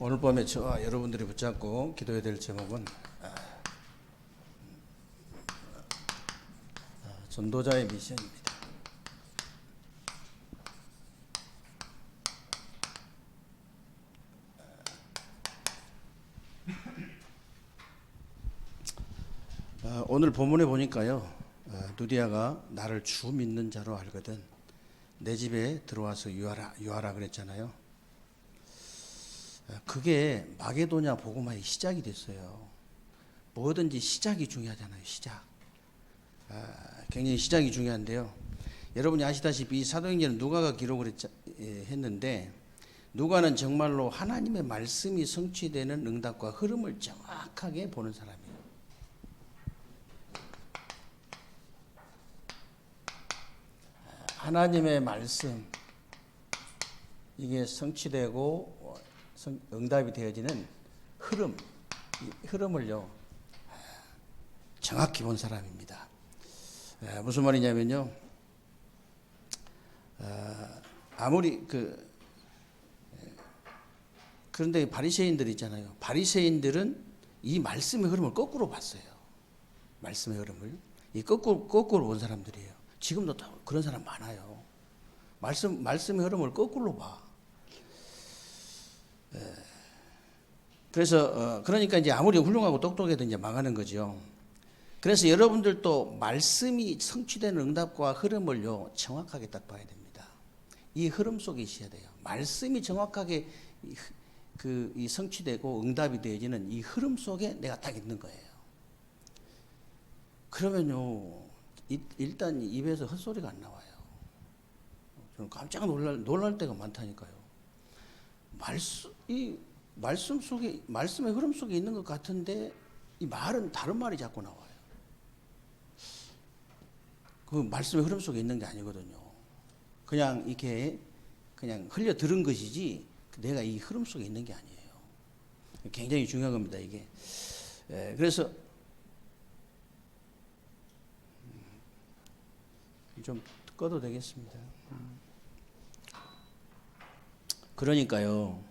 오늘 밤에 저와 여러분들이 붙잡고 기도해야 될 제목은 전도자의 미션입니다. 오늘 본문에 보니까요, 누디아가 나를 주 믿는 자로 알거든 내 집에 들어와서 유하라 그랬잖아요. 그게 마게도냐 복음화의 시작이 됐어요. 뭐든지 시작이 중요하잖아요. 시작. 굉장히 시작이 중요한데요. 여러분이 아시다시피 이 사도행전은 누가가 기록을 했는데, 누가는 정말로 하나님의 말씀이 성취되는 응답과 흐름을 정확하게 보는 사람이에요. 하나님의 말씀, 이게 성취되고 응답이 되어지는 흐름을요, 정확히 본 사람입니다. 무슨 말이냐면요, 아무리 그런데 바리새인들 있잖아요. 바리새인들은 이 말씀의 흐름을 거꾸로 봤어요. 말씀의 흐름을 거꾸로 본 사람들이에요. 지금도 그런 사람 많아요. 말씀의 흐름을 거꾸로 봐. 그래서 그러니까 이제 아무리 훌륭하고 똑똑해도 이제 망하는 거죠. 그래서 여러분들도 말씀이 성취되는 응답과 흐름을요, 정확하게 딱 봐야 됩니다. 이 흐름 속에 있어야 돼요. 말씀이 정확하게 이 성취되고 응답이 되어지는 이 흐름 속에 내가 딱 있는 거예요. 그러면요, 일단 입에서 헛소리가 안 나와요. 저는 깜짝 놀랄 때가 많다니까요. 말씀 속에, 말씀의 흐름 속에 있는 것 같은데 이 말은 다른 말이 자꾸 나와요. 그 말씀의 흐름 속에 있는 게 아니거든요. 그냥 이렇게 그냥 흘려 들은 것이지 내가 이 흐름 속에 있는 게 아니에요. 굉장히 중요한 겁니다, 이게. 그래서 좀 꺼도 되겠습니다. 그러니까요,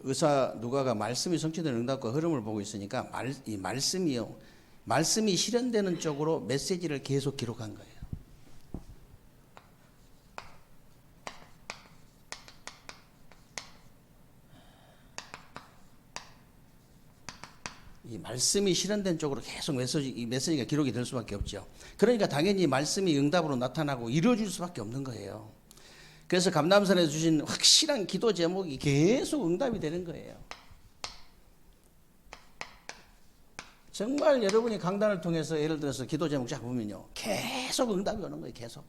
의사 누가가 말씀이 성취되는 응답과 흐름을 보고 있으니까 이 말씀이 실현되는 쪽으로 메시지를 계속 기록한 거예요. 이 말씀이 실현된 쪽으로 계속 이 메시지가 기록이 될 수밖에 없죠. 그러니까 당연히 말씀이 응답으로 나타나고 이루어질 수밖에 없는 거예요. 그래서 감람산에서 주신 확실한 기도 제목이 계속 응답이 되는 거예요. 정말 여러분이 강단을 통해서 예를 들어서 기도 제목 잡으면요, 계속 응답이 오는 거예요. 계속.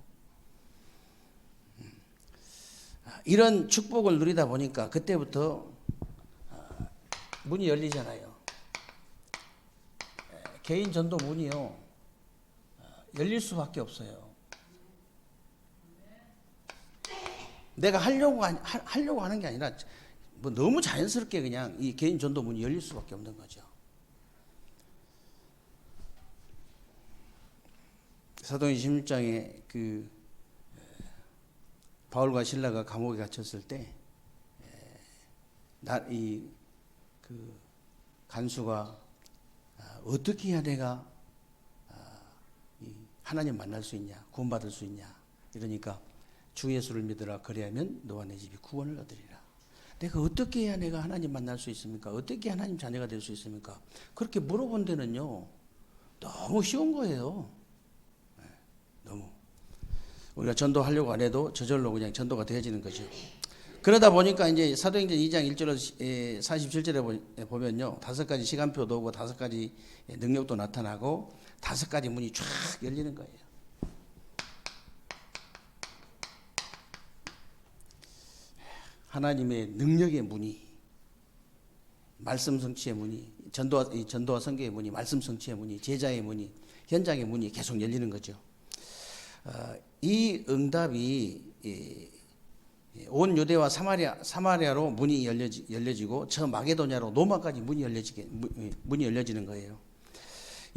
이런 축복을 누리다 보니까 그때부터 문이 열리잖아요. 개인 전도 문이요, 열릴 수밖에 없어요. 내가 하려고 하는 게 아니라 뭐 너무 자연스럽게 그냥 이 개인 전도 문이 열릴 수밖에 없는 거죠. 사도행전 16장에 바울과 실라가 감옥에 갇혔을 때 간수가 어떻게 해야 내가 하나님 만날 수 있냐, 구원받을 수 있냐, 이러니까 주 예수를 믿으라, 그리하면 너와 내 집이 구원을 얻으리라. 내가 어떻게 해야 내가 하나님 만날 수 있습니까? 어떻게 하나님 자녀가 될 수 있습니까? 그렇게 물어본 데는요, 너무 쉬운 거예요. 너무. 우리가 전도하려고 안 해도 저절로 그냥 전도가 되어지는 거죠. 그러다 보니까 이제 사도행전 2장 1절로 47절에 보면요, 5가지 시간표도 오고 5가지 능력도 나타나고 5가지 문이 쫙 열리는 거예요. 하나님의 능력의 문이, 말씀 성취의 문이, 전도와 선교의 문이, 말씀 성취의 문이, 제자의 문이, 현장의 문이 계속 열리는 거죠. 이 응답이 온 유대와 사마리아로 문이 열려지고 저 마게도냐로 로마까지 문이 열려지는 거예요.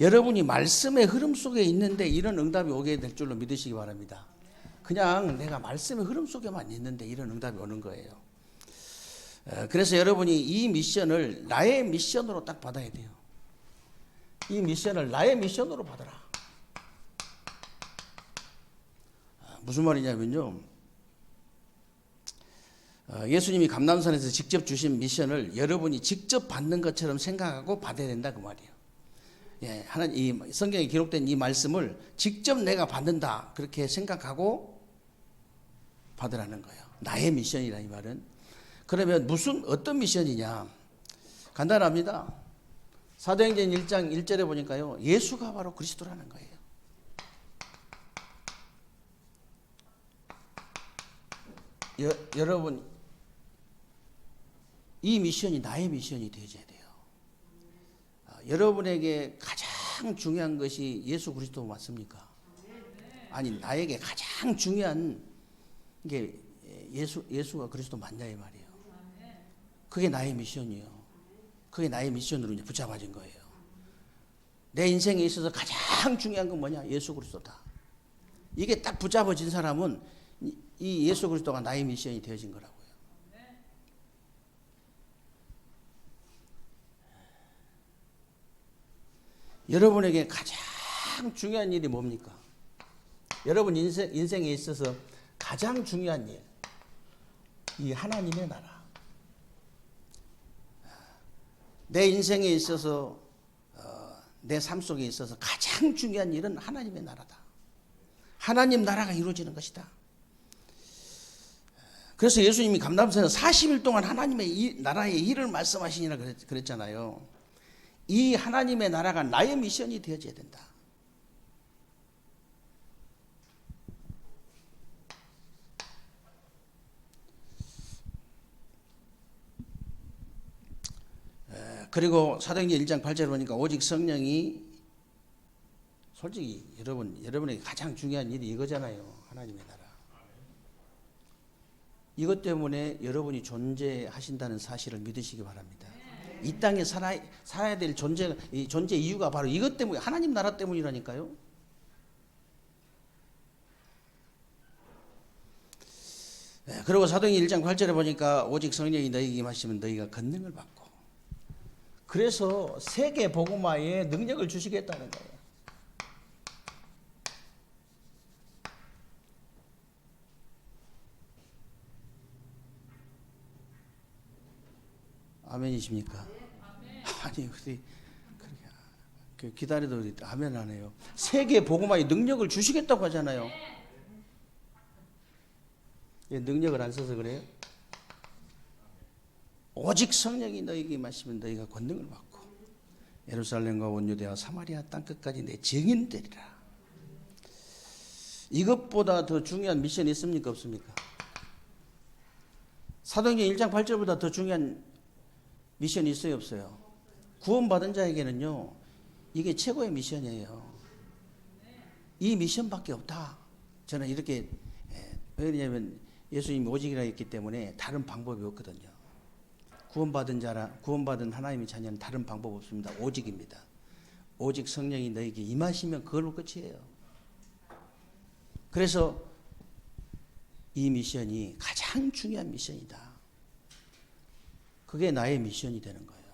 여러분이 말씀의 흐름 속에 있는데 이런 응답이 오게 될 줄로 믿으시기 바랍니다. 그냥 내가 말씀의 흐름 속에만 있는데 이런 응답이 오는 거예요. 그래서 여러분이 이 미션을 나의 미션으로 딱 받아야 돼요. 이 미션을 나의 미션으로 받아라. 무슨 말이냐면요, 예수님이 감람산에서 직접 주신 미션을 여러분이 직접 받는 것처럼 생각하고 받아야 된다 그 말이에요. 예, 하나님, 이 성경에 기록된 이 말씀을 직접 내가 받는다 그렇게 생각하고 받으라는 거예요. 나의 미션이라 이 말은. 그러면 어떤 미션이냐? 간단합니다. 사도행전 1장 1절에 보니까요, 예수가 바로 그리스도라는 거예요. 여러분, 이 미션이 나의 미션이 되어야 돼요. 여러분에게 가장 중요한 것이 예수 그리스도 맞습니까? 아니, 나에게 가장 중요한 게 예수가 그리스도 맞냐 이 말이에요. 그게 나의 미션이에요. 그게 나의 미션으로 이제 붙잡아진 거예요. 내 인생에 있어서 가장 중요한 건 뭐냐? 예수 그리스도다. 이게 딱 붙잡아진 사람은 이 예수 그리스도가 나의 미션이 되어진 거라고요. 여러분에게 가장 중요한 일이 뭡니까? 여러분 인생에 있어서 가장 중요한 일, 이 하나님의 나라. 내 인생에 있어서 내 삶 속에 있어서 가장 중요한 일은 하나님의 나라다. 하나님 나라가 이루어지는 것이다. 그래서 예수님이 감람산에서 40일 동안 하나님의 나라의 일을 말씀하시니라 그랬잖아요. 이 하나님의 나라가 나의 미션이 되어져야 된다. 그리고 사도행전 1장 8절에 보니까 오직 성령이, 솔직히 여러분에게 가장 중요한 일이 이거잖아요. 하나님의 나라. 이것 때문에 여러분이 존재하신다는 사실을 믿으시기 바랍니다. 이 땅에 살아야 될 존재 이유가 바로 이것 때문에, 하나님 나라 때문이라니까요. 그리고 사도행전 1장 8절에 보니까 오직 성령이 너희에게 임하시면 너희가 권능을 받고, 그래서 세계 복음화에 능력을 주시겠다는 거예요. 아멘이십니까? 아니, 그렇게 기다려도 아멘 안 해요. 세계 복음화에 능력을 주시겠다고 하잖아요. 능력을 안 써서 그래요? 오직 성령이 너희에게 임하시면 너희가 권능을 받고 예루살렘과 온 유대와 사마리아 땅끝까지 내 증인 되리라. 이것보다 더 중요한 미션이 있습니까? 없습니까? 사도행전 1장 8절보다 더 중요한 미션이 있어요? 없어요? 구원받은 자에게는요, 이게 최고의 미션이에요. 이 미션밖에 없다. 저는 이렇게, 왜냐하면 예수님이 오직이라 했기 때문에 다른 방법이 없거든요. 구원받은 하나님의 자녀는 다른 방법 없습니다. 오직입니다. 오직 성령이 너에게 임하시면 그걸로 끝이에요. 그래서 이 미션이 가장 중요한 미션이다. 그게 나의 미션이 되는 거예요.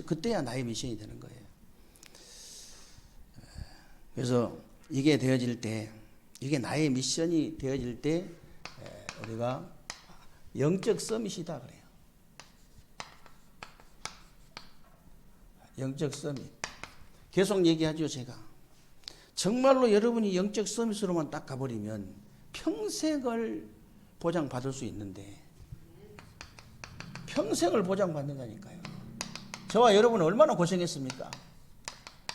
그때야 나의 미션이 되는 거예요. 그래서 이게 되어질 때, 이게 나의 미션이 되어질 때 우리가 영적 서밋이다 그래요. 영적 서밋. 계속 얘기하죠, 제가. 정말로 여러분이 영적 서밋으로만 딱 가버리면 평생을 보장받을 수 있는데, 평생을 보장받는다니까요. 저와 여러분은 얼마나 고생했습니까?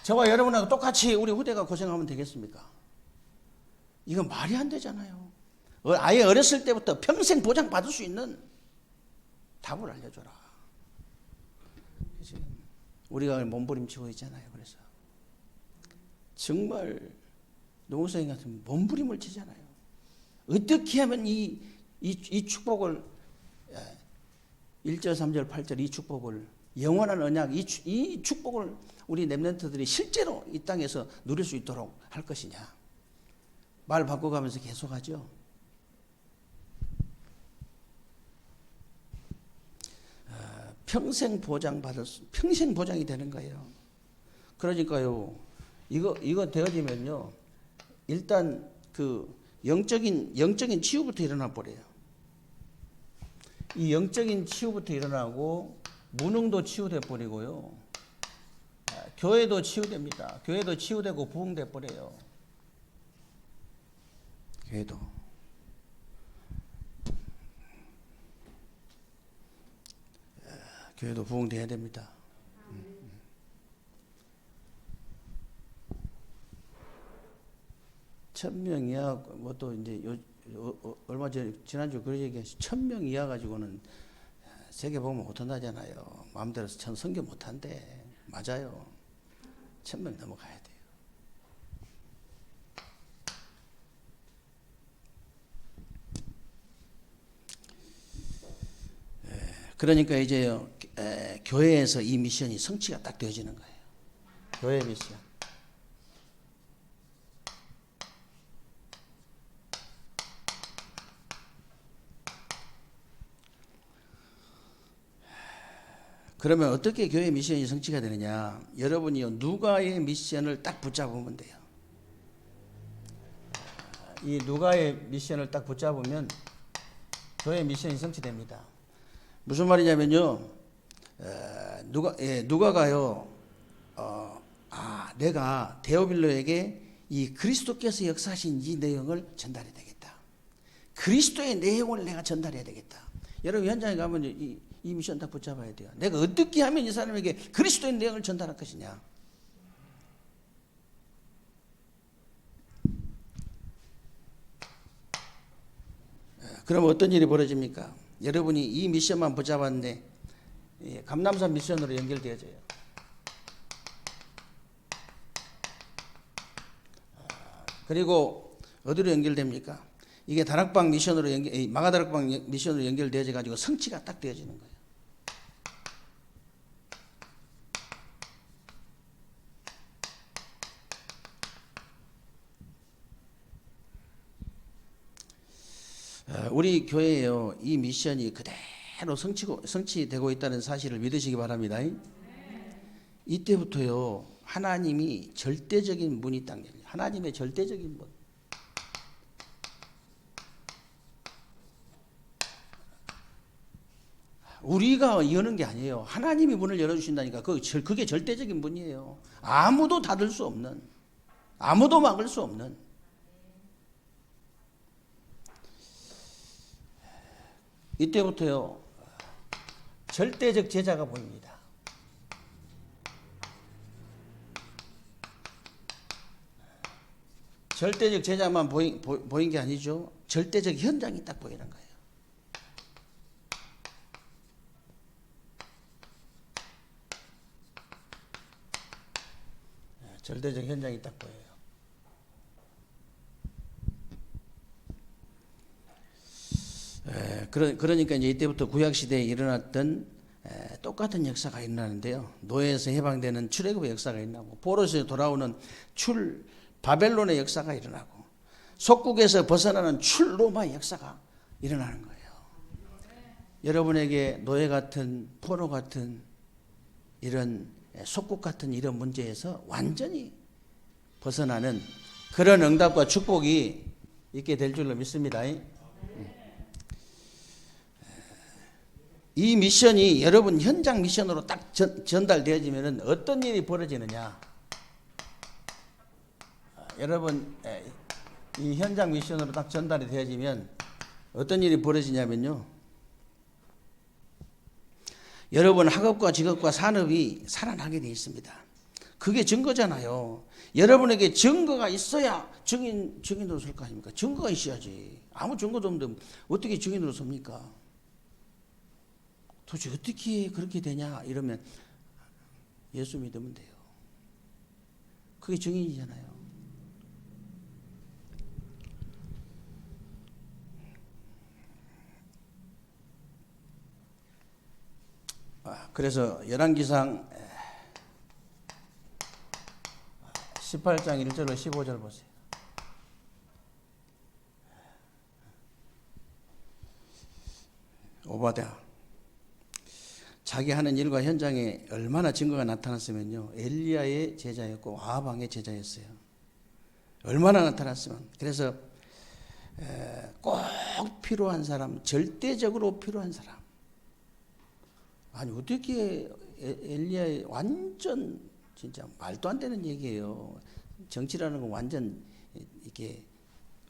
저와 여러분하고 똑같이 우리 후대가 고생하면 되겠습니까? 이건 말이 안 되잖아요. 아예 어렸을 때부터 평생 보장받을 수 있는 답을 알려줘라. 지금 우리가 몸부림치고 있잖아요. 그래서 정말 노무사님 같은 몸부림을 치잖아요. 어떻게 하면 이 축복을 1절, 3절, 8절 이 축복을, 영원한 언약, 이 축복을 우리 렘넌트들이 실제로 이 땅에서 누릴 수 있도록 할 것이냐. 말 바꿔가면서 계속하죠. 평생 보장이 되는 거예요. 그러니까요, 이거 되어지면요, 일단 그 영적인 치유부터 일어나 버려요. 이 영적인 치유부터 일어나고 무능도 치유돼 버리고요. 교회도 치유됩니다. 교회도 치유되고 부흥돼 버려요. 교회도 부흥돼야 됩니다. 천명 이하, 뭐 또 이제 얼마 전에 지난주 그 얘기하시 1000명 이하 가지고는 세계 보면 못한다잖아요. 마음대로 선교 못한대. 맞아요. 1000명 넘어가야 돼요. 그러니까 이제 교회에서 이 미션이 성취가 딱 되어지는 거예요. 교회 미션. 그러면 어떻게 교회 미션이 성취가 되느냐? 여러분이요, 누가의 미션을 딱 붙잡으면 돼요. 이 누가의 미션을 딱 붙잡으면 교회 미션이 성취됩니다. 무슨 말이냐면요, 누가가요, 내가 데오빌로에게 이 그리스도께서 역사하신 이 내용을 전달해야 되겠다. 그리스도의 내용을 내가 전달해야 되겠다. 여러분 현장에 가면 이 미션 딱 붙잡아야 돼요. 내가 어떻게 하면 이 사람에게 그리스도의 내용을 전달할 것이냐. 그럼 어떤 일이 벌어집니까? 여러분이 이 미션만 붙잡았는데 감남산 미션으로 연결되어져요. 그리고 어디로 연결됩니까? 이게 다락방 미션으로 마가다락방 미션으로 연결되어져 가지고 성취가 딱 되어지는 거예요. 우리 교회에요, 이 미션이 그대로 성취되고 있다는 사실을 믿으시기 바랍니다. 이때부터요, 하나님이 절대적인 문이 딱 열려요. 하나님의 절대적인 문. 우리가 여는 게 아니에요. 하나님이 문을 열어주신다니까. 그게 절대적인 문이에요. 아무도 닫을 수 없는, 아무도 막을 수 없는. 이때부터요, 절대적 제자가 보입니다. 절대적 제자만 보인 게 아니죠. 절대적 현장이 딱 보이는 거예요. 절대적 현장이 딱 보여요. 그러니까 이제 이때부터 구약시대에 일어났던 똑같은 역사가 일어나는데요. 노예에서 해방되는 출애굽의 역사가 일어나고, 포로에서 돌아오는 바벨론의 역사가 일어나고, 속국에서 벗어나는 로마의 역사가 일어나는 거예요. 여러분에게 노예 같은, 포로 같은, 이런 속국 같은 이런 문제에서 완전히 벗어나는 그런 응답과 축복이 있게 될 줄로 믿습니다. 이 미션이 여러분 현장 미션으로 딱 전달되어지면 어떤 일이 벌어지느냐? 여러분 이 현장 미션으로 딱 전달이 되어지면 어떤 일이 벌어지냐면요, 여러분 학업과 직업과 산업이 살아나게 되어 있습니다. 그게 증거잖아요. 여러분에게 증거가 있어야 증인으로 설 거 아닙니까? 증거가 있어야지. 아무 증거도 없는데 어떻게 증인으로 섭니까? 도대체 어떻게 그렇게 되냐 이러면 예수 믿으면 돼요. 그게 증인이잖아요. 그래서 열왕기상 18장 1절로 15절 보세요. 오바댜. 자기 하는 일과 현장에 얼마나 증거가 나타났으면요. 엘리야의 제자였고 아합 왕의 제자였어요. 얼마나 나타났으면. 그래서 꼭 필요한 사람, 절대적으로 필요한 사람. 아니 어떻게 엘리야의 완전 진짜 말도 안 되는 얘기예요. 정치라는 건 완전 이렇게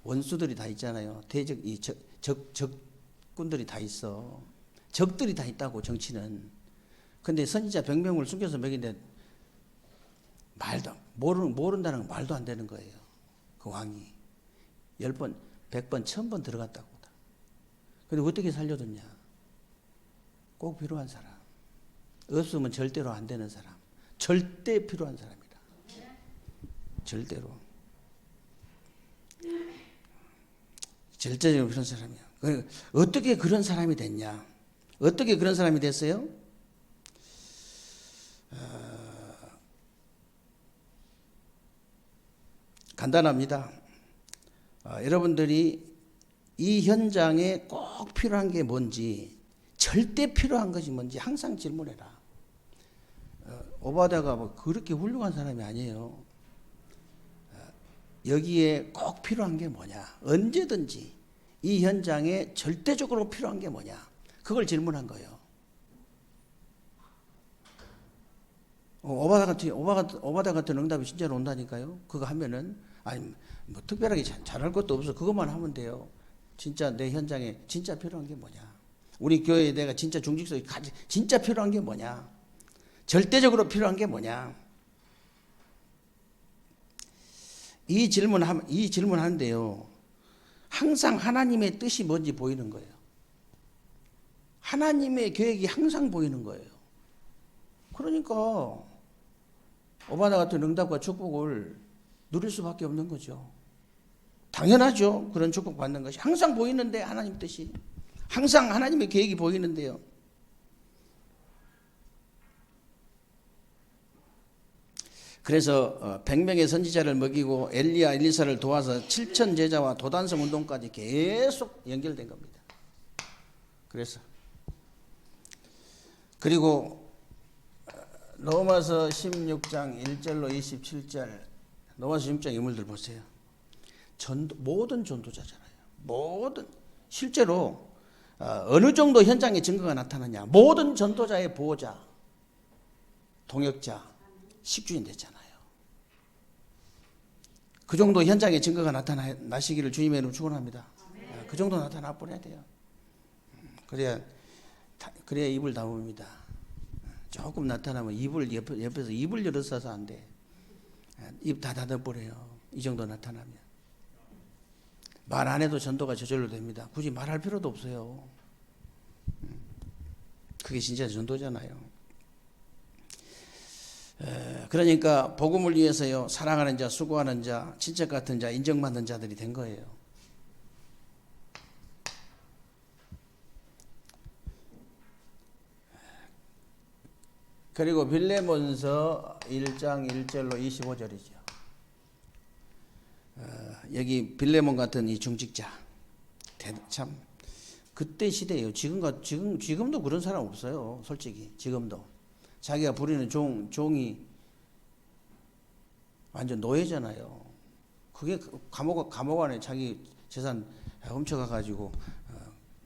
원수들이 다 있잖아요. 적군들이 다 있어. 적들이 다 있다고 정치는. 근데 선지자 100명을 숨겨서 먹이는데 말도 모른다는 건 말도 안 되는 거예요. 그 왕이 10번, 100번, 1000번 들어갔다고. 근데 어떻게 살려뒀냐? 꼭 필요한 사람. 없으면 절대로 안 되는 사람. 절대 필요한 사람이다. 절대로. 절대적으로 필요한 사람이야. 어떻게 그런 사람이 됐냐? 어떻게 그런 사람이 됐어요? 간단합니다. 여러분들이 이 현장에 꼭 필요한 게 뭔지, 절대 필요한 것이 뭔지 항상 질문해라. 오바댜가 뭐 그렇게 훌륭한 사람이 아니에요. 여기에 꼭 필요한 게 뭐냐? 언제든지 이 현장에 절대적으로 필요한 게 뭐냐? 그걸 질문한 거예요. 오바댜 같은 응답이 진짜로 온다니까요. 그거 하면은 아니 뭐 특별하게 잘할 것도 없어. 그것만 하면 돼요. 진짜 내 현장에 진짜 필요한 게 뭐냐? 우리 교회에 내가 진짜 중직성이 진짜 필요한 게 뭐냐? 절대적으로 필요한 게 뭐냐? 이 질문하는데요. 항상 하나님의 뜻이 뭔지 보이는 거예요. 하나님의 계획이 항상 보이는 거예요. 그러니까 오바댜 같은 응답과 축복을 누릴 수밖에 없는 거죠. 당연하죠. 그런 축복 받는 것이 항상 보이는데 하나님 뜻이 항상 하나님의 계획이 보이는데요. 그래서 100명의 선지자를 먹이고 엘리야 엘리사를 도와서 7천 제자와 도단성 운동까지 계속 연결된 겁니다. 그리고 로마서 16장 1절로 27절 로마서 16장 인물들 보세요. 모든 전도자잖아요. 실제로 어느 정도 현장에 증거가 나타나냐. 모든 전도자의 보호자, 동역자, 식주인 됐잖아요. 그 정도 현장에 증거가 나시기를 주님의 이름으로 축원합니다. 그 정도 나타나 보내야 돼요. 그래야 입을 다뭅니다. 조금 나타나면 옆에서 입을 열어서서 안 돼. 입 다 닫아버려요. 이 정도 나타나면. 말 안 해도 전도가 저절로 됩니다. 굳이 말할 필요도 없어요. 그게 진짜 전도잖아요. 그러니까 복음을 위해서요. 사랑하는 자, 수고하는 자, 친척 같은 자, 인정받는 자들이 된 거예요. 그리고 빌레몬서 1장 1절로 25절이죠. 여기 빌레몬 같은 이 중직자 참 그때 시대예요. 지금도 그런 사람 없어요. 솔직히 지금도 자기가 부리는 종이 완전 노예잖아요. 그게 감옥 안에 자기 재산 훔쳐가가지고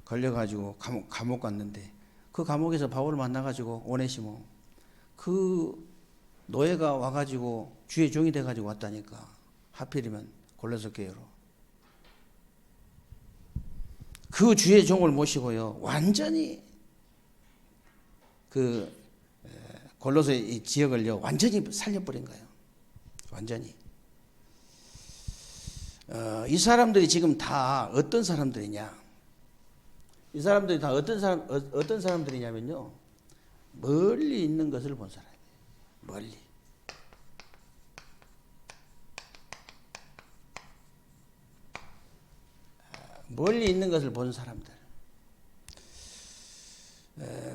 걸려가지고 감옥 갔는데 그 감옥에서 바울을 만나가지고 오네시모 그 노예가 와가지고 주의 종이 돼가지고 왔다니까. 하필이면 골로새 교회로 그 주의 종을 모시고요. 완전히 그 골로새 이 지역을요. 완전히 살려버린 거예요. 완전히. 이 사람들이 지금 다 어떤 사람들이냐? 이 사람들이 다 어떤 사람들이냐면요. 멀리 있는 것을 본 사람이에요. 멀리 있는 것을 본 사람들.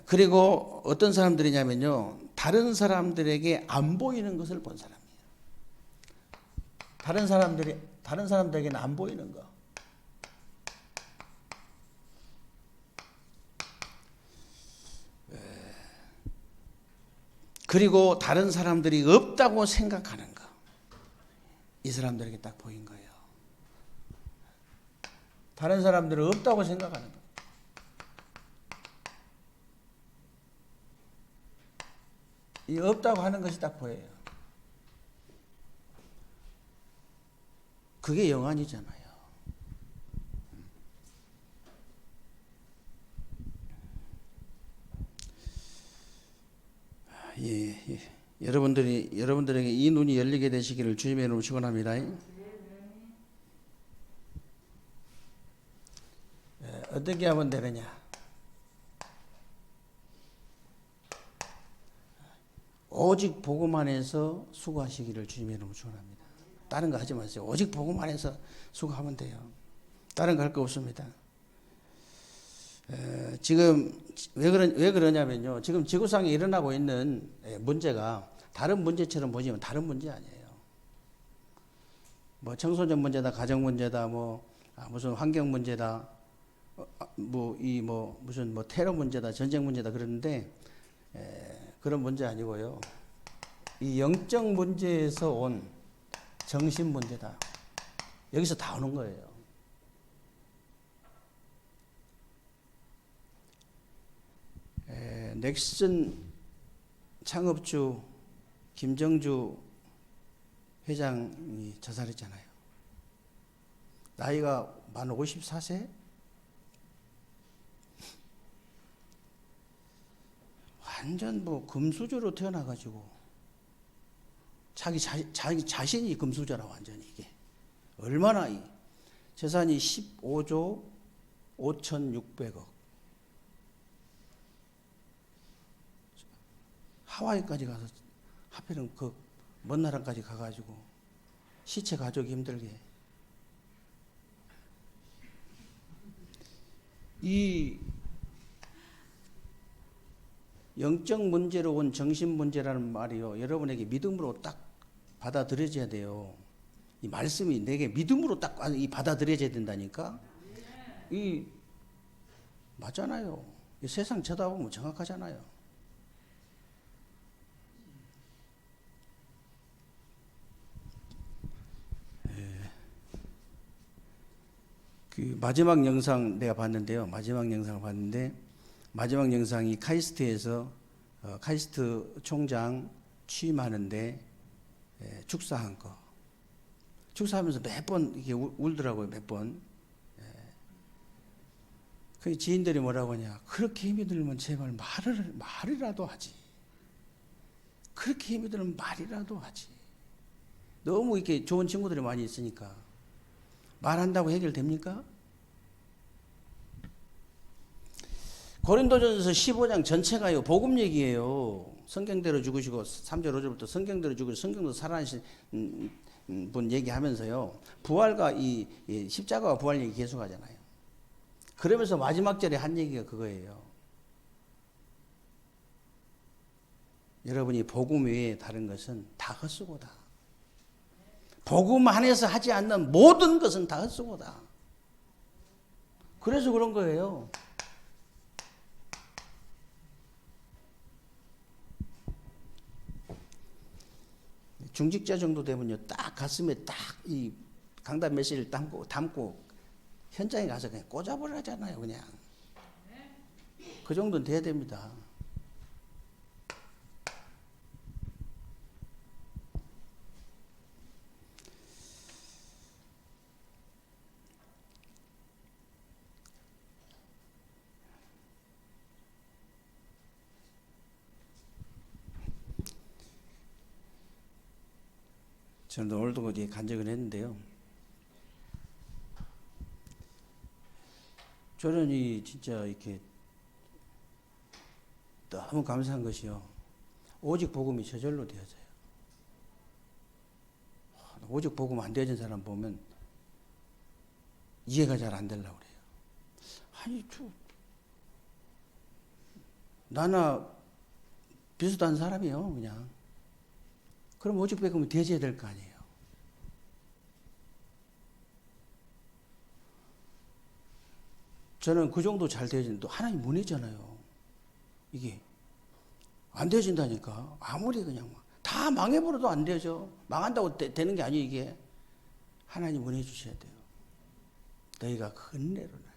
그리고 어떤 사람들이냐면요. 다른 사람들에게 안 보이는 것을 본 사람이에요. 다른 사람들에게는 안 보이는 거. 그리고 다른 사람들이 없다고 생각하는 거. 이 사람들에게 딱 보인 거예요. 다른 사람들은 없다고 생각하는 거. 이 없다고 하는 것이 딱 보여요. 그게 영안이잖아요. 예. 여러분들에게 이 눈이 열리게 되시기를 주님의 이름으로 축원합니다. 어떻게 하면 되느냐? 오직 복음 안에서 수고하시기를 주님의 이름으로 축원합니다. 다른 거 하지 마세요. 오직 복음 안에서 수고하면 돼요. 다른 거 할 거 없습니다. 지금 왜 그러냐면요. 지금 지구상에 일어나고 있는 문제가 다른 문제처럼 보지만 다른 문제 아니에요. 뭐 청소년 문제다, 가정 문제다, 무슨 환경 문제다, 무슨 테러 문제다, 전쟁 문제다 그러는데 그런 문제 아니고요. 이 영적 문제에서 온 정신 문제다. 여기서 다 오는 거예요. 넥슨 창업주 김정주 회장이 자살했잖아요. 나이가 만 54세? 완전 금수저로 태어나가지고 자기 자신이 금수저라 완전히 이게 얼마나 재산이 15조 5,600억 하와이까지 가서 하필은 그 먼 나라까지 가가지고 시체 가족이 힘들게 이 영적 문제로 온 정신 문제라는 말이요. 여러분에게 믿음으로 딱 받아들여져야 돼요. 이 말씀이 내게 믿음으로 딱 받아들여져야 된다니까. 맞잖아요. 이 세상 쳐다보면 정확하잖아요. 그 마지막 영상 내가 봤는데요. 마지막 영상을 봤는데 마지막 영상이 카이스트에서 카이스트 총장 취임하는데 축사한 거. 축사하면서 몇 번 이렇게 울더라고요. 몇 번. 그 지인들이 뭐라고 하냐. 그렇게 힘이 들면 제발 말이라도 하지. 그렇게 힘이 들면 말이라도 하지. 너무 이렇게 좋은 친구들이 많이 있으니까 말한다고 해결됩니까? 고린도전서 15장 전체가요 복음 얘기예요. 성경대로 죽으시고 3절 5절부터 성경대로 죽으시고 성경도 살아나신 분 얘기하면서요 부활과 이 십자가와 부활 얘기 계속하잖아요. 그러면서 마지막 절에 한 얘기가 그거예요. 여러분이 복음 외에 다른 것은 다 헛수고다. 복음 안에서 하지 않는 모든 것은 다 헛수고다. 그래서 그런 거예요. 중직자 정도 되면요, 딱 가슴에 딱 이 강단 메시지를 담고 현장에 가서 그냥 꽂아버리잖아요, 그냥. 그 정도는 돼야 됩니다. 저는 오늘도 어디에 간증을 했는데요. 저는 진짜 이렇게 너무 감사한 것이요. 오직 복음이 저절로 되어져요. 오직 복음 안 되어진 사람 보면 이해가 잘 안 되려고 그래요. 아니, 나나 비슷한 사람이요, 그냥. 그럼 오직 복음이 되어져야 될 거 아니에요. 저는 그 정도 잘 되어지는데 하나님 문이잖아요. 이게 안 되어진다니까. 아무리 그냥 다 망해버려도 안 되죠. 망한다고 되는 게 아니에요, 이게. 하나님 은혜 주셔야 돼요. 너희가 큰 은혜로 나요.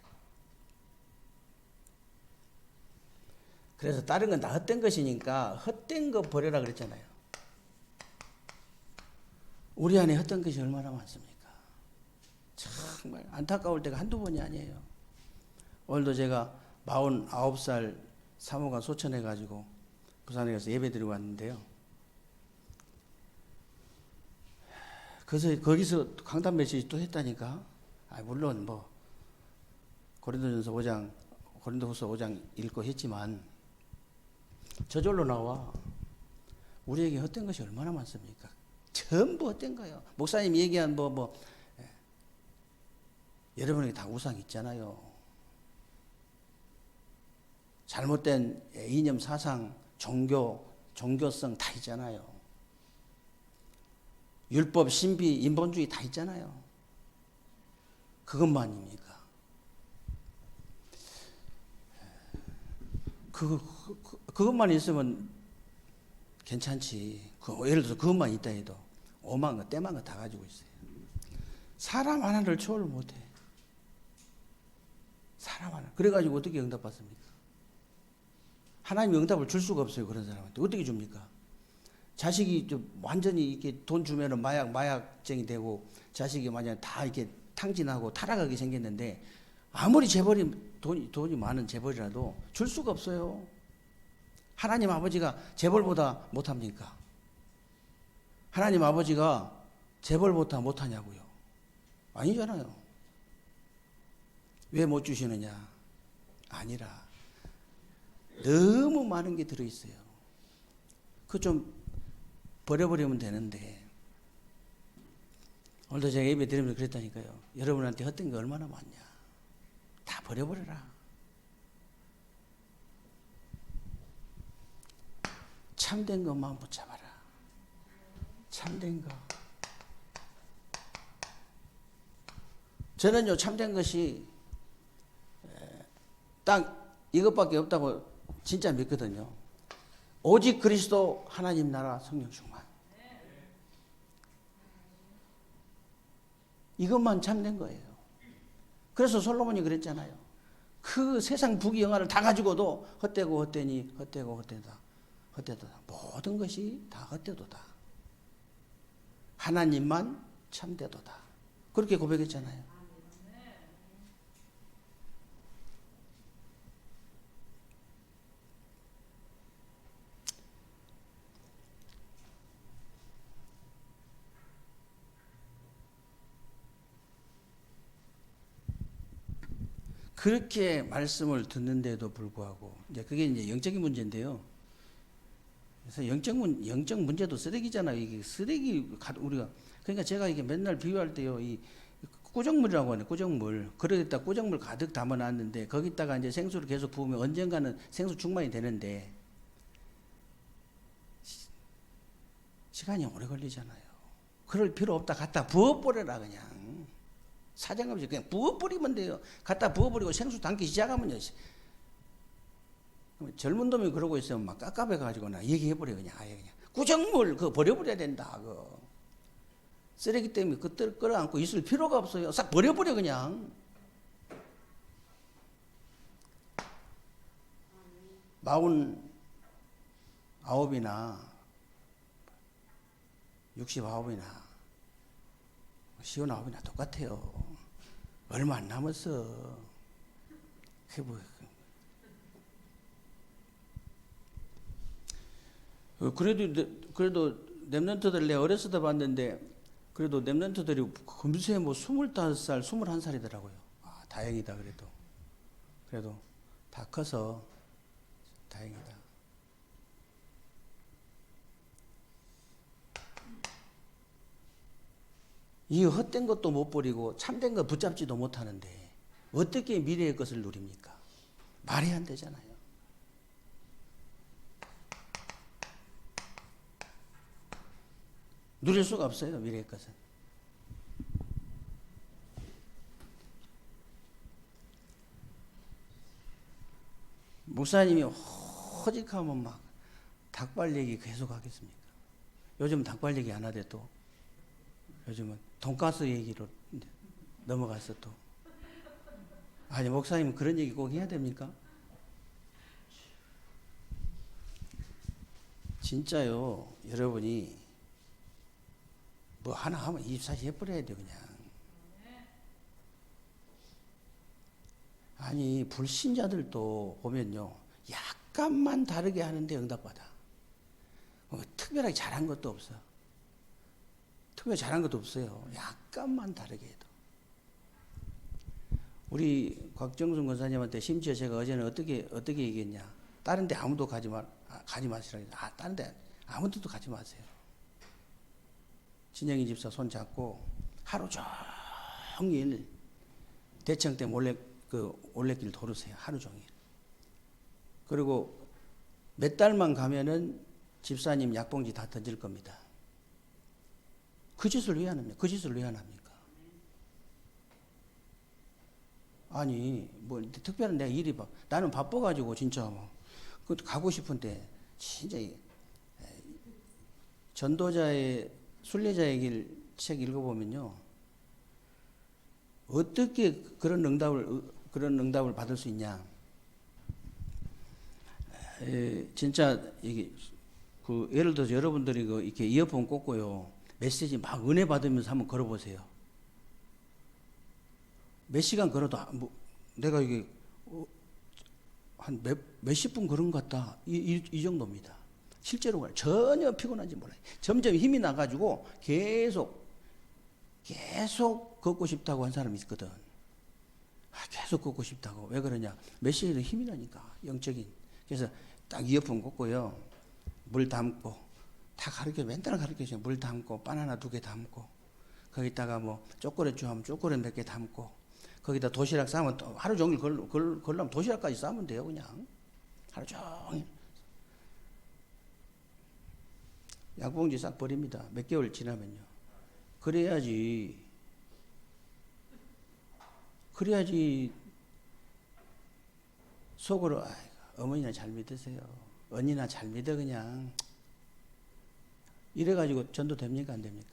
그래서 다른 건 다 헛된 것이니까 헛된 거 버려라 그랬잖아요. 우리 안에 헛된 것이 얼마나 많습니까? 정말 안타까울 때가 한두 번이 아니에요. 오늘도 제가 49살 사모가 소천해가지고 부산에 가서 예배 드리고 왔는데요. 그래서 거기서 강단 메시지 또 했다니까. 물론 고린도후서 5장 읽고 했지만 저절로 나와. 우리에게 헛된 것이 얼마나 많습니까? 전부 헛된 거예요. 목사님 얘기한 여러분에게 다 우상 있잖아요. 잘못된 이념, 사상, 종교성 다 있잖아요. 율법, 신비, 인본주의 다 있잖아요. 그것만입니까? 그것만 있으면 괜찮지. 예를 들어서 그것만 있다 해도 오만 거, 때만 거 다 가지고 있어요. 사람 하나를 초월 못해. 사람 하나. 그래가지고 어떻게 응답받습니까? 하나님이 응답을 줄 수가 없어요. 그런 사람한테. 어떻게 줍니까? 자식이 완전히 이렇게 돈 주면은 마약쟁이 되고, 자식이 만약 다 이렇게 탕진하고 타락하게 생겼는데, 아무리 돈이 많은 재벌이라도 줄 수가 없어요. 하나님 아버지가 재벌보다 못합니까? 하나님 아버지가 재벌보다 못하냐고요? 아니잖아요. 왜 못 주시느냐? 아니라 너무 많은 게 들어있어요. 그거 좀 버려버리면 되는데. 오늘도 제가 예배 드리면서 그랬다니까요. 여러분한테 헛된 게 얼마나 많냐. 다 버려버려라. 참된 것만 붙잡아라. 참된 거. 저는요, 참된 것이 딱 이것밖에 없다고 진짜 믿거든요. 오직 그리스도, 하나님 나라, 성령 충만. 이것만 참된 거예요. 그래서 솔로몬이 그랬잖아요. 그 세상 부귀영화를 다 가지고도 헛되고 헛되니 헛되고 헛되다. 헛되도다. 모든 것이 다 헛되도다. 하나님만 참되도다. 그렇게 고백했잖아요. 그렇게 말씀을 듣는데도 불구하고, 그게 이제 영적인 문제인데요. 그래서 영적 문제도 쓰레기잖아요. 이게 우리가. 그러니까 제가 이게 맨날 비유할 때요, 이 꾸정물이라고 하네, 꾸정물. 그러겠다, 꾸정물 가득 담아놨는데, 거기다가 이제 생수를 계속 부으면 언젠가는 생수 충만이 되는데, 시간이 오래 걸리잖아요. 그럴 필요 없다. 갖다 부어버려라, 그냥. 사정없이 그냥 부어버리면 돼요. 갖다 부어버리고 생수 담기 시작하면요. 젊은 놈이 그러고 있으면 막 깝깝해가지고 나 얘기해버려. 그냥 아예 그냥 구정물 그거 버려버려야 된다. 그거 쓰레기 때문에 그걸 끌어안고 있을 필요가 없어요. 싹 버려버려 그냥. 49이나 69이나 59이나 똑같아요. 얼마 안 남았어. 그래도 랩런트들 내가 어렸을 때 봤는데, 그래도 랩런트들이 금세 25살, 21살이더라고요. 다행이다. 그래도 다 커서 다행이다. 이 헛된 것도 못 버리고 참된 거 붙잡지도 못하는데 어떻게 미래의 것을 누립니까? 말이 안 되잖아요. 누릴 수가 없어요, 미래의 것은. 목사님이 호직하면 막 닭발 얘기 계속 하겠습니까? 요즘 닭발 얘기 안 하대 또. 요즘은 돈가스 얘기로 넘어가서 또. 아니 목사님 그런 얘기 꼭 해야 됩니까? 진짜요. 여러분이 뭐 하나 하면 24시 해버려야 돼 그냥. 아니 불신자들도 보면요. 약간만 다르게 하는데 응답받아. 특별하게 잘한 것도 없어. 특별히 잘한 것도 없어요. 약간만 다르게 해도. 우리 곽정순 권사님한테 심지어 제가 어제는 어떻게 얘기했냐. 다른 데 아무도 가지 마시라고. 다른 데 아무데도 가지 마세요. 진영이 집사 손 잡고 하루 종일 대청 때 올레길 도르세요. 하루 종일. 그리고 몇 달만 가면은 집사님 약봉지 다 던질 겁니다. 그 짓을 왜 안 합니까? 그 짓을 왜 안 합니까? 아니, 뭐, 특별한 내가 일이 나는 바빠가지고, 진짜 뭐, 가고 싶은데, 진짜, 전도자의, 순례자의 길 책 읽어보면요. 어떻게 그런 응답을 받을 수 있냐. 진짜, 예를 들어서 여러분들이 이렇게 이어폰 꽂고요. 메시지 막 은혜 받으면서 한번 걸어보세요. 몇 시간 걸어도 내가 이게 한 몇십 분 걸은 것 같다. 이 정도입니다. 실제로 전혀 피곤한지 몰라요. 점점 힘이 나가지고 계속 걷고 싶다고 한 사람이 있거든. 계속 걷고 싶다고. 왜 그러냐? 메시지도 힘이 나니까 영적인. 그래서 딱 이어폰 꽂고요. 물 담고 다 맨날 가르쳐줘요. 물 담고 바나나 2개 담고 거기다가 뭐 초콜릿 좋아하면 초콜릿 몇 개 담고 거기다 도시락 싸면 또 하루 종일 걸려면 도시락까지 싸면 돼요. 그냥 하루 종일 약봉지 싹 버립니다. 몇 개월 지나면요. 그래야지 속으로 어머니나 잘 믿으세요. 언니나 잘 믿어 그냥. 이래가지고 전도 됩니까? 안 됩니까?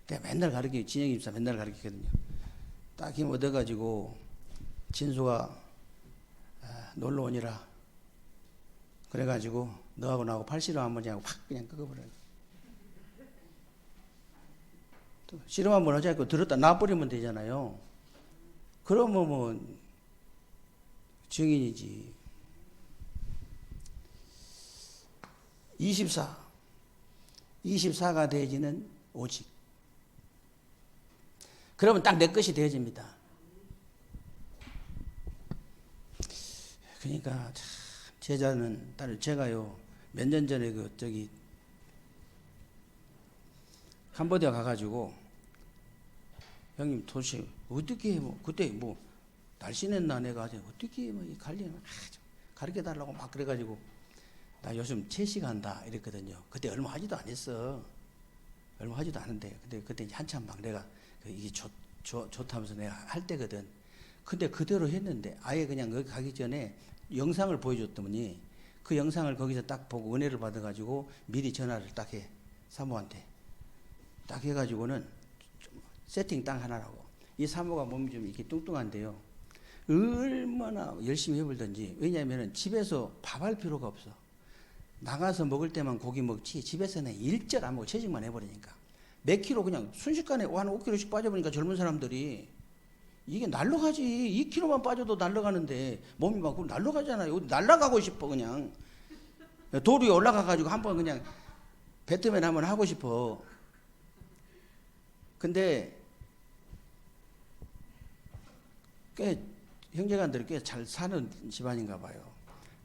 내가 맨날 진영이 집사 맨날 가르치거든요. 딱 힘 얻어가지고, 진수가 놀러 오니라. 그래가지고, 너하고 나하고 팔씨름 한번 하고 확 그냥 끄어버려요. 씨름 한번 하자고 들었다 놔버리면 되잖아요. 그러면 뭐, 증인이지. 24가 되어지는 오직. 그러면 딱 내 것이 되어집니다. 그러니까 참 제자는 제가요 몇 년 전에 캄보디아 가가지고 형님 도대체 어떻게 그때 날씬했나 내가 어떻게 관리는 가르쳐 달라고 막 그래가지고 나 요즘 채식한다 이랬거든요. 그때 얼마 하지도 않았어. 얼마 하지도 않은데 그때 한참 막 내가 이게 좋다면서 내가 할 때거든. 근데 그대로 했는데 아예 그냥 거기 가기 전에 영상을 보여줬더니 그 영상을 거기서 딱 보고 은혜를 받아가지고 미리 전화를 딱 해. 사모한테 딱 해가지고는 세팅 딱 하나라고. 이 사모가 몸이 좀 이렇게 뚱뚱한데요. 얼마나 열심히 해볼든지. 왜냐하면 집에서 밥할 필요가 없어. 나가서 먹을 때만 고기 먹지 집에서는 일절 안 먹고 채식만 해버리니까 몇 킬로 그냥 순식간에 한 5kg씩 빠져보니까 젊은 사람들이 이게 날라가지. 2kg만 빠져도 날라가는데 몸이 막 날라가잖아요. 날라가고 싶어 그냥. 돌 위에 올라가가지고 한번 그냥 배트맨 한번 하고 싶어. 근데 꽤 형제간들이 꽤 잘 사는 집안인가 봐요.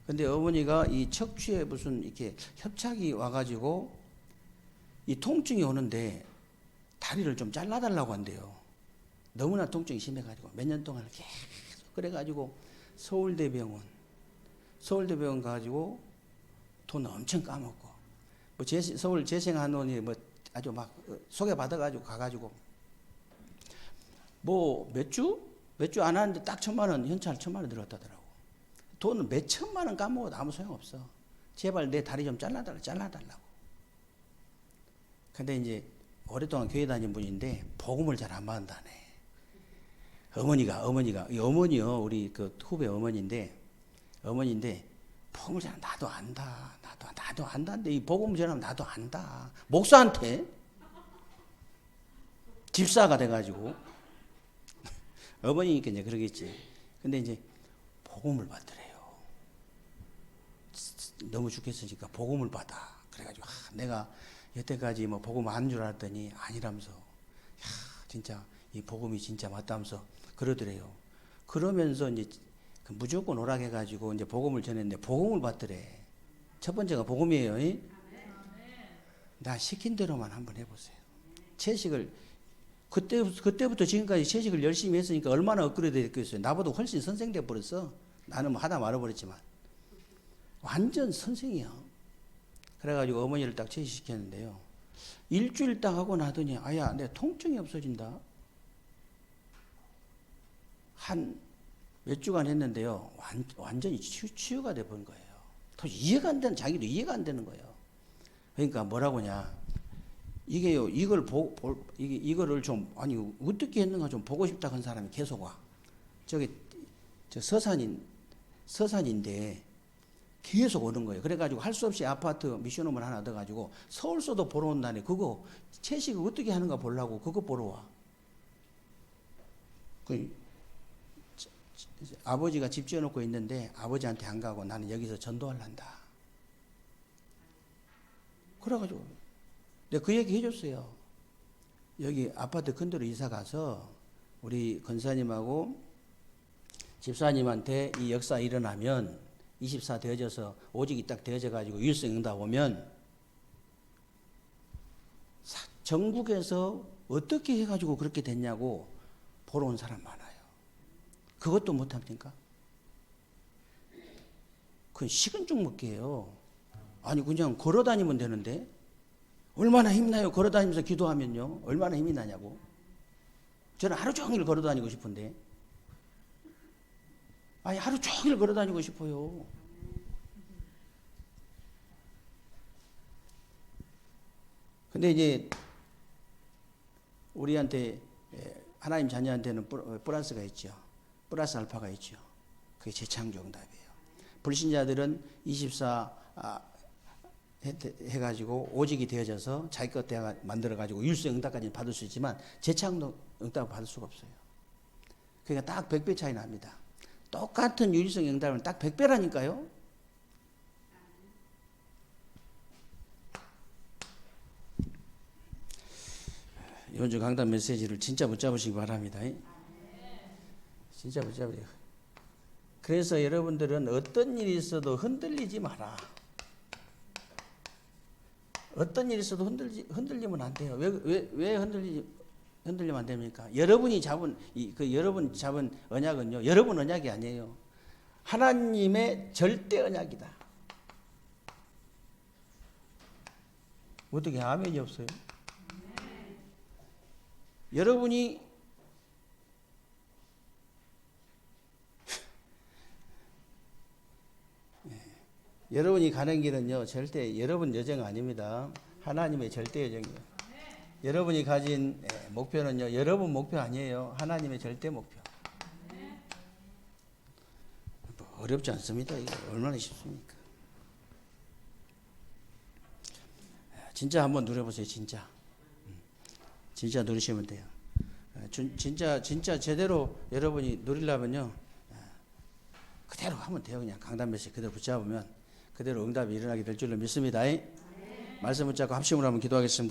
근데 어머니가 이 척추에 무슨 이렇게 협착이 와가지고 이 통증이 오는데 다리를 좀 잘라달라고 한대요. 너무나 통증이 심해가지고 몇 년 동안 계속 그래가지고 서울대병원 가가지고 돈 엄청 까먹고 서울 재생한원이 아주 막 소개받아가지고 가가지고 몇 주 안 하는데 딱 1,000만 원 현찰 1,000만 원 들어갔다더라고. 돈은 몇 천만 원 까먹어도 아무 소용없어. 제발 내 다리 좀 잘라달라고. 근데 이제 오랫동안 교회 다닌 분인데 복음을 잘 안 받는다네. 어머니가 이 어머니요, 우리 그 후배 어머니인데 복음을 잘 나도 안다는데 이 복음을 전하면 나도 안다. 목사한테 집사가 돼가지고 어머니니까 이제 그러겠지. 근데 이제 복음을 받더래요. 너무 죽겠으니까 복음을 받아. 그래가지고 내가 여태까지 뭐 복음 안 줄 알았더니 아니라면서, 진짜 이 복음이 진짜 맞다면서 그러더래요. 그러면서 이제 무조건 오락해가지고 이제 복음을 전했는데 복음을 받더래. 첫 번째가 복음이에요. 나 시킨 대로만 한번 해보세요. 채식을 그때부터 지금까지 채식을 열심히 했으니까 얼마나 업그레이드 됐겠어요. 나보다 훨씬 선생 돼 버렸어. 나는 뭐 하다 말아버렸지만 완전 선생이야. 그래가지고 어머니를 딱 채식시켰는데요. 일주일 딱 하고 나더니 아야, 내 통증이 없어진다. 한 몇 주간 했는데요. 완전히 치유가 돼버린 거예요. 이해가 안 되는, 자기도 이해가 안 되는 거예요. 그러니까 뭐라고냐. 이게요, 이거를 좀, 아니, 어떻게 했는가 좀 보고 싶다 한 사람이 계속 와. 저 서산인데 계속 오는 거예요. 그래가지고 할 수 없이 아파트 미션홈을 하나 얻어가지고 서울서도 보러 온다니, 그거 채식을 어떻게 하는가 보려고 그거 보러 와. 아버지가 집 지어놓고 있는데 아버지한테 안 가고 나는 여기서 전도하려한다. 그래가지고 내가 그 얘기 해줬어요. 여기 아파트 큰 데로 이사 가서 우리 권사님하고 집사님한테 이 역사 일어나면 24 되어져서 오직이 딱 되어져 가지고 유일성 응답 오면 전국에서 어떻게 해가지고 그렇게 됐냐고 보러 온 사람 많아요. 그것도 못합니까? 그건 식은 죽 먹기예요. 아니 그냥 걸어 다니면 되는데 얼마나 힘나요? 걸어 다니면서 기도하면요. 얼마나 힘이 나냐고. 저는 하루 종일 걸어 다니고 싶은데. 아니 하루 종일 걸어 다니고 싶어요. 근데 이제 우리한테 하나님 자녀한테는 플러스가 있죠. 플러스 알파가 있죠. 그게 재창조 응답이에요. 불신자들은 24 해가지고 오직이 되어져서 자기 것 만들어가지고 율성 응답까지 받을 수 있지만 재창조 응답을 받을 수가 없어요. 그러니까 딱 100배 차이 납니다. 똑같은 유일성 응답은 딱 100배라니까요. 이번 주 강단 메시지를 진짜 붙잡으시기 바랍니다. 진짜 붙잡으세요. 그래서 여러분들은 어떤 일이 있어도 흔들리지 마라. 어떤 일이 있어도 흔들리면 안 돼요. 왜 흔들리면 안 됩니까? 여러분 잡은 언약은요, 여러분 언약이 아니에요. 하나님의 절대 언약이다. 어떻게 아멘이 없어요? 여러분이 가는 길은요, 절대 여러분 여정 아닙니다. 하나님의 절대 여정이에요. 여러분이 가진 목표는요, 여러분 목표 아니에요. 하나님의 절대 목표. 어렵지 않습니다. 이게 얼마나 쉽습니까? 진짜 한번 누려보세요. 진짜 누리시면 돼요. 진짜 제대로 여러분이 누리려면요, 그대로 하면 돼요. 그냥 강단 메시지 그대로 붙잡으면 그대로 응답이 일어나게 될 줄로 믿습니다. 말씀 붙잡고 합심으로 한번 기도하겠습니다.